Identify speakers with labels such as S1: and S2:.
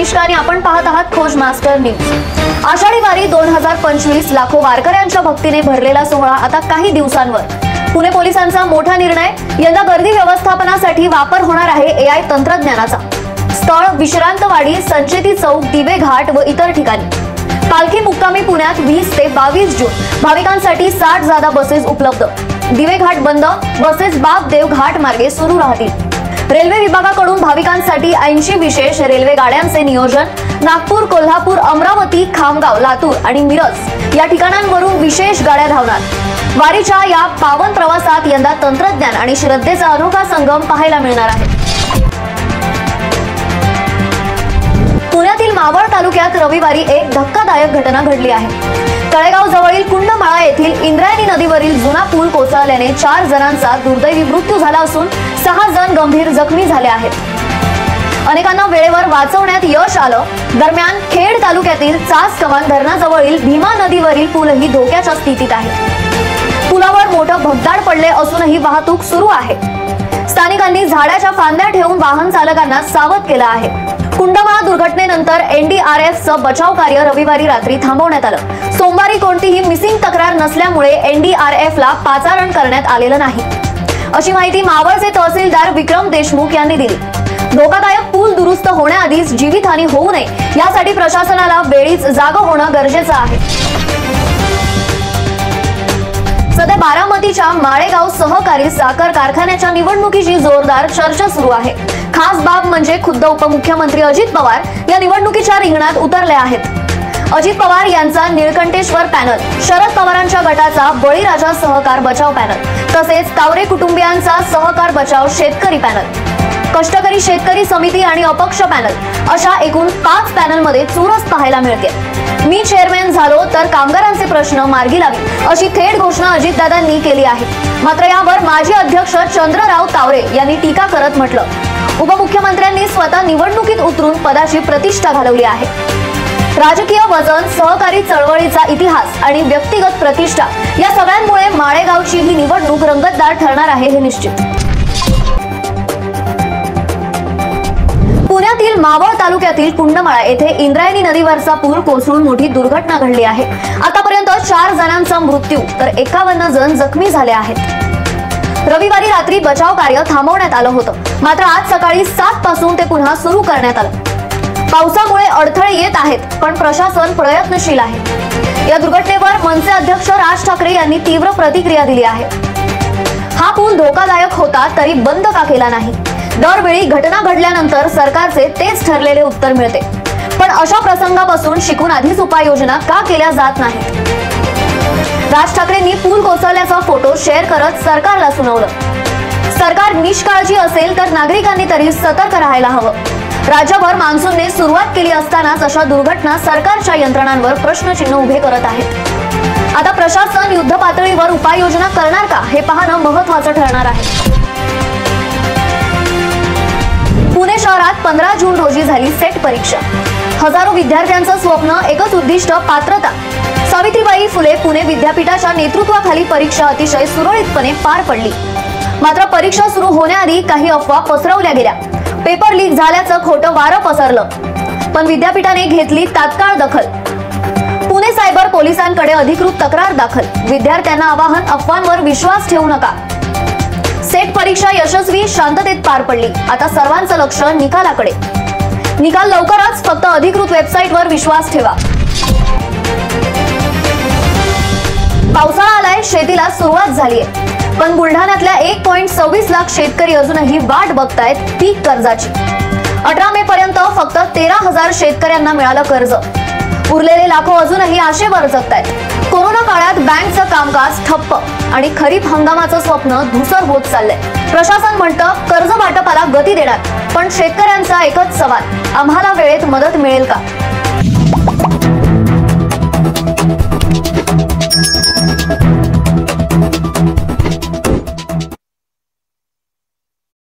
S1: मिश्रा आणि आपण पाहत आहात खोज मास्टर न्यूज। आषाढी वारी 2025 लाखो वारकऱ्यांच्या भक्तीने भरलेला सोहळा आता काही दिवसांवर। पुणे पोलिसांचा मोठा निर्णय, यंदा गर्दी व्यवस्थापनासाठी वापर होणार आहे एआय तंत्रज्ञानाचा। स्थळ विश्रांतवाडी, संचेती चौक, दिवे घाट व इतर ठिकाणी। पालखी मुक्कामी पुण्यात 20 ते 22 जून। भाविकांसाठी 60 जादा बसेस उपलब्ध। दिवे घाट बंद, बसेस बापदेव घाट मार्गे सुरू राहतील। रेल्वे विभागाकडून भाविकांसाठी 80 विशेष रेल्वे गाड्यांचे नियोजन। नागपूर, कोल्हापूर, अमरावती, खामगाव, लातूर आणि मिरज या ठिकाणांवरून विशेष गाड्या धावणार। वारीच्या या पावन प्रवासात यंदा तंत्रज्ञान आणि श्रद्धेचा अनोखा संगम पाहायला मिळणार आहे। पुण्यातील मावळ तालुक्यात रविवारी एक धक्कादायक घटना घडली आहे। तळेगाव जवळील कुंडमाळा येथील इंद्रायणी नदीवरील जुना पूल कोसळल्याने 4 जणांचा दुर्दैवी मृत्यू झाला असून 6 जण गंभीर जखमी झाले आहेत। अनेकांना वेळेवर वाचवण्यात यश आलं। दरम्यान खेड तालुक्यातील चासकमान धरणाजवळील भीमा नदीवरील पूलही धोक्याच्या स्थितीत आहे। पुलावर मोठं भगदाड पडले असूनही वाहतूक सुरू आहे। स्थानिकांनी झाडाच्या फांद्या ठेवून वाहन चालकांना सावध केलं आहे। कुंडमाळा दुर्घटनेनंतर एनडीआरएफचं बचाव कार्य रविवारी रात्री थांबवण्यात आलं। सोमवारी कोणतीही मिसिंग तक्रार नसल्यामुळे एनडीआरएफला पाचारण करण्यात आलेलं नाही, अशी माहिती मावळचे तहसीलदार विक्रम देशमुख यांनी दिली। धोकादायक पूल दुरुस्त होण्याआधीच जीवितहानी होऊ नये यासाठी प्रशासनाला वेळीच जाग होणं गरजेचं आहे। सध्या बारामतीच्या माळेगाव सहकारी साखर कारखान्याच्या निवडणुकीची जोरदार चर्चा सुरू आहे। खास बाब म्हणजे खुद्द उपमुख्यमंत्री अजित पवार या निवडणुकीच्या रिंगणात उतरले आहेत। अजित पवार यांचा निळकंठेश्वर पॅनल, शरद पवारांच्या गटाचा बळीराजा सहकार बचाव पॅनल, तसेच तावरे कुटुंबियांचा सहकार बचाव शेतकरी पॅनल, कष्टकरी शेतकरी समिती आणि अपक्ष पॅनल अशा एकूण 5 पॅनलमध्ये चुरस पाहायला मिळते। मी चेअरमॅन झालो तर कामगारांचे प्रश्न मार्गी लावी अशी थेट घोषणा अजितदादांनी केली आहे। मात्र यावर माजी अध्यक्ष चंद्रराव तावरे यांनी टीका करत म्हटलं, उपमुख्यमंत्र्यांनी स्वतः निवडणुकीत उतरून पदाची प्रतिष्ठा घालवली आहे। राजकीय वजन, सहकारी चळवळीचा इतिहास आणि व्यक्तिगत प्रतिष्ठा या सगळ्यांमुळे माळेगावची ही निवडणूक रंगतदार ठरणार आहे हे निश्चित। पुण्यातील मावळ तालुक्यातील कुंडमाळा येथे इंद्रायणी नदीवरचा पूल कोसळून मोठी दुर्घटना घडली आहे। आतापर्यंत 4 जणांचा मृत्यू तर 51 जण जखमी झाले आहेत। रविवारी रात्री बचाव कार्य थांबवण्यात आलं होतं, मात्र आज सकाळी 7 पासून ते पुन्हा सुरू करण्यात आलं। पावसामुळे अडथळे येत आहेत, पण प्रशासन प्रयत्नशील आहे। या दुर्घटनेवर मनसे अध्यक्ष राज ठाकरे यांनी तीव्र प्रतिक्रिया दिली आहे। हा पूल धोकादायक होता तरी बंद का केला नाही? दरवेळी घटना घडल्यानंतर सरकारचे तेच ठरलेले उत्तर मिळते, पण अशा प्रसंगापासून शिकून आधीच उपाययोजना का केल्या जात नाही? राज ठाकरेंनी पूल कोसळल्याचा फोटो शेअर करत सरकारला सुनावलं। सरकार निष्काळजी असेल तर नागरिकांनी तरी सतर्क राहायला हवं। राज्यभर मान्सूनने सुरुवात केली असतानाच अशा दुर्घटना सरकारच्या यंत्रणांवर प्रश्नचिन्ह उभे करत आहेत। आता प्रशासन युद्ध पातळीवर उपाययोजना करणार का हे पाहणं महत्त्वाचं ठरणार आहे। पुणे शहरात 15 जून रोजी झाली सेट परीक्षा। हजारो विद्यार्थ्यांचं स्वप्न, एकच उद्दिष्ट, पात्रता। सावित्रीबाई फुले पुणे विद्यापीठाच्या नेतृत्वाखाली परीक्षा अतिशय सुरळीतपणे पार पडली। मात्र परीक्षा सुरू होण्याआधी काही अफवा पसरवल्या गेल्या। पेपर लीक झाल्याचं खोटं वारं पसरलं, पण विद्यापीठाने घेतली तात्काळ दखल। पुणे सायबर पोलिसांकडे अधिकृत तक्रार दाखल। विद्यार्थ्यांना आवाहन, अफवांवर विश्वास ठेवू नका। सेट परीक्षा यशस्वी, शांततेत पार पडली। आता सर्वांचं लक्ष निकालाकडे। निकाल लवकरच, फक्त अधिकृत वेबसाईटवर विश्वास ठेवा। पावसाळा आलाय, शेतीला सुरुवात झालीय, पण बुलढाण्यातल्या 1.26 लाख शेतकरी अजूनही वाट बघतायत पीक कर्जाची। 18 मे पर्यंत फक्त 13,000 शेतकऱ्यांना मिळालं कर्ज। उरलेले लाखो अजूनही आशेवर जगतायत। कोरोना काळात बँकचं कामकाज ठप्प आणि खरीप हंगामाचं स्वप्न धुसर होत चाललंय। प्रशासन म्हणतं कर्ज वाटपाला गती देणार, पण शेतकऱ्यांचा एकच सवाल, आम्हाला वेळेत मदत मिळेल का?